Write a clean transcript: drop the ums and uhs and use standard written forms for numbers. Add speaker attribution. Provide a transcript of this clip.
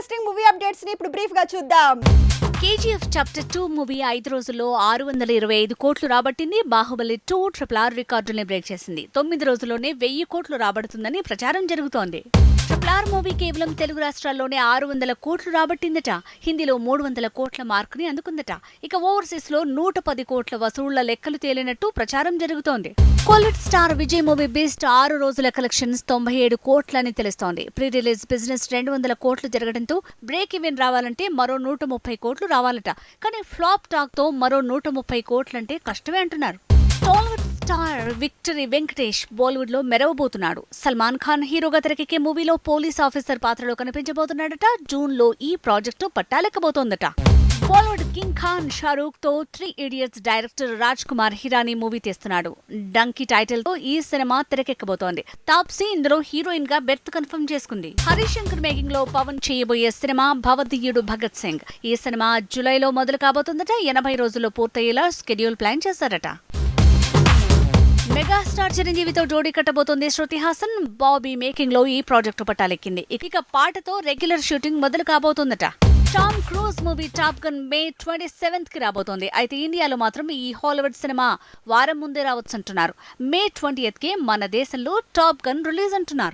Speaker 1: Interesting movie updates ని ఇప్పుడు brief గా చూద్దాం.
Speaker 2: కేజీఎఫ్ చాప్టర్ 2 మూవీ 5 రోజుల్లో 625 కోట్లు రాబట్టింది. బాహుబలి 2 RRR రికార్డుల్ని బ్రేక్ చేసింది. 9 రోజుల్లోనే 1000 కోట్లు రాబడుతుందని ప్రచారం జరుగుతోంది. RRR మూవీ కేవలం తెలుగు రాష్ట్రాల్లోనే 600 కోట్లు రాబట్టిందట. హిందీలో 300 కోట్ల మార్కుని అందుకుందట. ఇక ఓవర్సీస్ లో 110 కోట్ల వసూళ్ల లెక్కలు తేలినట్టు ప్రచారం జరుగుతోంది. Kollywood star Vijay movie based 6 రోజుల కలెక్షన్స్ 97 కోట్లని తెలుస్తోంది. ప్రీ రిలీజ్ బిజినెస్ 200 కోట్లు జరగడంతో బ్రేక్ ఈవెన్ రావాలంటే మరో 130 కోట్లు రావాలట. కానీ ఫ్లాప్ టాక్ తో మరో 130 కోట్లంటే కష్టమే అంటున్నారు. టాలీవుడ్ స్టార్ విక్టరీ వెంకటేష్ బాలీవుడ్ లో మెరవబోతున్నాడు. సల్మాన్ ఖాన్ హీరోగా తెరకెక్కే మూవీలో పోలీస్ ఆఫీసర్ పాత్రలో కనిపించబోతున్నాడట. జూన్ లో ఈ ప్రాజెక్టు పట్టాలెక్కబోతోందట. బాలీవుడ్ కింగ్ ఖాన్ షారూక్ తో 3 idiots director Raj Kumar Hirani movie తీస్తున్నాడు. డంకీ టైటిల్ తో ఈ సినిమా తెరకెక్కబోతోంది. తాప్సీ ఇందులో హీరోయిన్ గా బెర్త్ కన్ఫర్మ్ చేసుకుంది. హరిశంకర్ మేకింగ్ లో పవన్ చేయబోయే సినిమా భవదీయుడు భగత్ సింగ్. ఈ సినిమా జూలైలో మొదలు కాబోతుందట. 80 రోజుల్లో పూర్తయ్యేలా స్కెడ్యూల్ ప్లాన్ చేశారట. మెగాస్టార్ చిరంజీవితో జోడీ కట్టబోతోంది శృతి హాసన్. బాబీ మేకింగ్ లో ఈ ప్రాజెక్టు పట్టాలెక్కింది. ఇక పాటతో రెగ్యులర్ షూటింగ్ మొదలు కాబోతుందట. Tom Cruise movie Top Gun May 27th కి రాబోతోంది. అయితే ఇండియాలో మాత్రం ఈ హాలీవుడ్ సినిమా వారం ముందే రావచ్చంటున్నారు. మే 20th కి మన దేశంలో టాప్ గన్ రిలీజ్ అంటున్నారు.